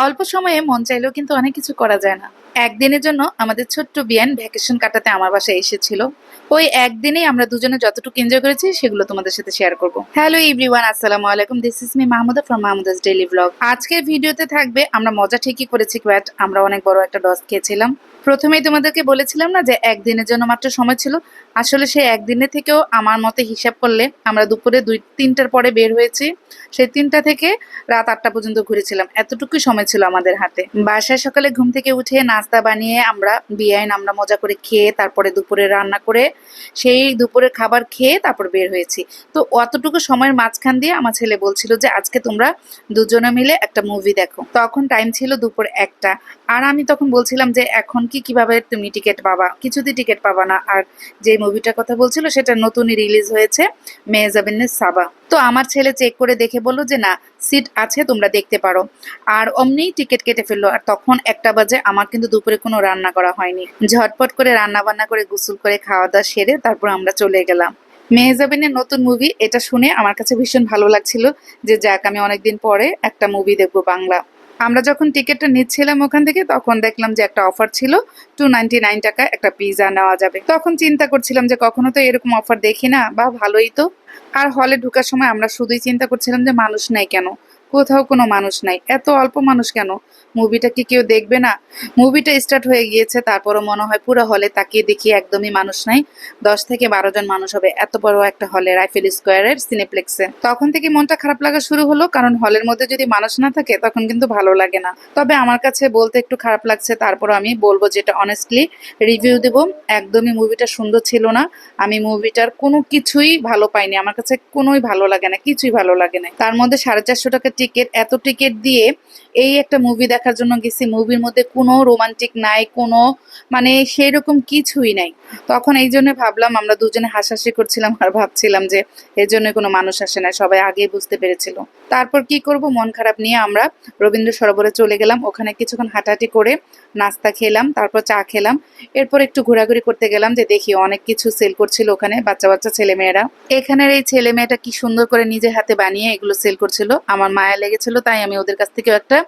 অল্প সময়ে মন চাইলেও কিন্তু অনেক কিছু করা যায় না। একদিনের জন্য আমাদের ছোট্ট বিয়ান ভ্যাকেশন কাটাতে আমার বাসায় এসেছিল। ওই একদিনেই আমরা দুজনে যতটুকু এনজয় করেছি সেগুলো তোমাদের সাথে শেয়ার করব। হ্যালো এভরিওয়ান, আসসালামু আলাইকুম। This is me Mahmuda from Mahmuda's daily blog. আজকের ভিডিওতে থাকবে আমরা মজা ঠিকই করেছি, বাট আমরা অনেক বড় একটা ডস খেয়েছিলাম। প্রথমেই তোমাদেরকে বলেছিলাম না যে একদিনের জন্য মাত্র সময় ছিল। আসলে সেই একদিনের থেকেও আমার মতে হিসাব করলে আমরা দুপুরে 2-3টার পরে বের হয়েছি। সেই 3টা থেকে রাত 8টা পর্যন্ত ঘুরেছিলাম। এতটুকুই সময় ছিল আমাদের হাতে। বাসায় সকালে ঘুম থেকে উঠে নাস্তা বানিয়ে আমরা মজা করে খেয়ে তারপরে দুপুরে রান্না করে সেই দুপুরের খাবার খেয়ে তারপর বের হয়েছি। তো অতটুকু সময়ের মাঝখান দিয়ে আমার ছেলে বলছিল যে আজকে তোমরা দুজনে মিলে একটা মুভি দেখো। তখন টাইম ছিল দুপুর 1টা। আর আমি তখন বলছিলাম যে এখন কিভাবে তুমি টিকিট পাবা, কিছুতেই টিকিট পাবা না। আর যে মুভিটার কথা বলছিল সেটা নতুনই রিলিজ হয়েছে, মেহজাবিনের সাবা। তো আমার ছেলে চেক করে দেখে বললো যে না, সিট আছে, তোমরা দেখতে পারো। আর অমনি টিকিট কেটে ফেললো। আর তখন 1টা বাজে। আমার কিন্তু দুপুরে কোনো রান্না করা হয়নি। ঝটপট করে রান্না বান্না করে গোসল করে খাওয়া দাওয়া সেরে তারপর আমরা চলে গেলাম। মেহজাবিনের নতুন মুভি, এটা শুনে আমার কাছে ভীষণ ভালো লাগছিল যে যাক, আমি অনেকদিন পরে একটা মুভি দেখবো বাংলা। আমরা যখন টিকিটটা নিচ্ছিলাম ওখান থেকে, তখন দেখলাম যে একটা অফার ছিল, 299 টাকা একটা পিৎজা নেওয়া যাবে। তখন চিন্তা করছিলাম যে কখনো তো এরকম অফার দেখি না, বা ভালোই তো। আর হলে ঢোকার সময় আমরা শুধুই চিন্তা করছিলাম যে মানুষ নাই কেন, কোথাও কোনো মানুষ নাই, এত অল্প মানুষ কেন, মুভিটা কি কেউ দেখবে না। মুভিটা স্টার্ট হয়ে গিয়েছে, তারপরও মনে হয় পুরো হলে তাকিয়ে দেখি একদমই মানুষ নাই। 10 থেকে 12 জন মানুষ হবে এত বড় একটা হলে, রাইফেল স্কোয়ারের সিনেপ্লেক্সে। তখন থেকে মনটা খারাপ লাগা শুরু হলো, কারণ হলের মধ্যে যদি মানুষ না থাকে তখন কিন্তু ভালো লাগে না। তবে আমার কাছে বলতে একটু খারাপ লাগছে, তারপর আমি বলবো যেটা অনেস্টলি রিভিউ দেব। একদমই মুভিটা সুন্দর ছিল না। আমি মুভিটার কোনো কিছুই ভালো পাইনি, আমার কাছে কোনোই ভালো লাগে না, কিছুই ভালো লাগে না। তার মধ্যে 450 টাকা টিকিট, এত টিকিট দিয়ে এই একটা মুভি দেখার জন্য গেছি, মুভির মধ্যে কোনো রোমান্টিক নাই, কোনো মানে সেই রকম কিছুই নাই। তখন এই জন্য ভাবলাম, আমরা দুজনে হাসাহাসি করছিলাম আর ভাবছিলাম যে এই জন্য কোনো মানুষ আসে না, সবাই আগেই বুঝতে পেরেছিল। তারপর কি করব, মন খারাপ নিয়ে আমরা রবীন্দ্র সরোবরে চলে গেলাম। ওখানে কিছুক্ষণ হাঁটাহাঁটি করে নাস্তা খেলাম, তারপর চা খেলাম। এরপর একটু ঘোরাঘুরি করতে গেলাম, যে দেখি অনেক কিছু সেল করছিল ওখানে বাচ্চা বাচ্চা ছেলেমেয়েরা। এখানের এই ছেলে মেয়েটা কি সুন্দর করে নিজের হাতে বানিয়ে এগুলো সেল করছিল, আমার মায়া লেগেছিল, তাই আমি ওদের কাছ থেকে একটা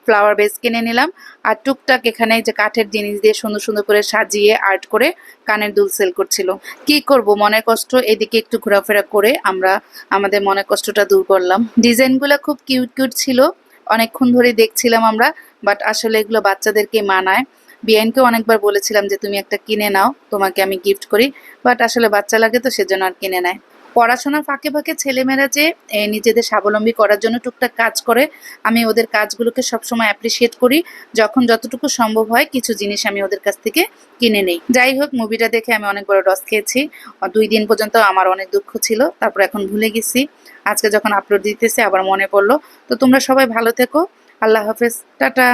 ফ্লাওয়ার বেস কিনে নিলাম। আর টুকটাক এখানে যে কাঠের জিনিস দিয়ে সুন্দর সুন্দর করে সাজিয়ে আর্ট করে কানের দুল সেল করছিল। কি করব, মনের কষ্ট, এদিকে একটু ঘোরাফেরা করে আমরা আমাদের মনের কষ্টটা দূর করলাম। ডিজাইনগুলো খুব কিউট কিউট ছিল, অনেকক্ষণ ধরে দেখছিলাম আমরা। বাট আসলে এগুলো বাচ্চাদেরকে মানায়। বিয়ানকেও অনেকবার বলেছিলাম যে তুমি একটা কিনে নাও, তোমাকে আমি গিফট করি। বাট আসলে বাচ্চা লাগে তো সেজন্য আর কিনে নেয়। পড়াশোনার ফাঁকে ফাঁকে ছেলেমেয়েরা যে নিজেদের স্বাবলম্বী করার জন্য টুকটাক কাজ করে, আমি ওদের কাজগুলোকে সবসময় অ্যাপ্রিসিয়েট করি। যখন যতটুকু সম্ভব হয় কিছু জিনিস আমি ওদের কাছ থেকে কিনে নেই। যাই হোক, মুভিটা দেখে আমি অনেক বড় ডস খেয়েছি। 2 দিন পর্যন্ত আমার অনেক দুঃখ ছিল, তারপর এখন ভুলে গেছি। আজকে যখন আপলোড দিতেছে আবার মনে পড়লো। তো তোমরা সবাই ভালো থেকো। আল্লাহ হাফেজ, টাটা।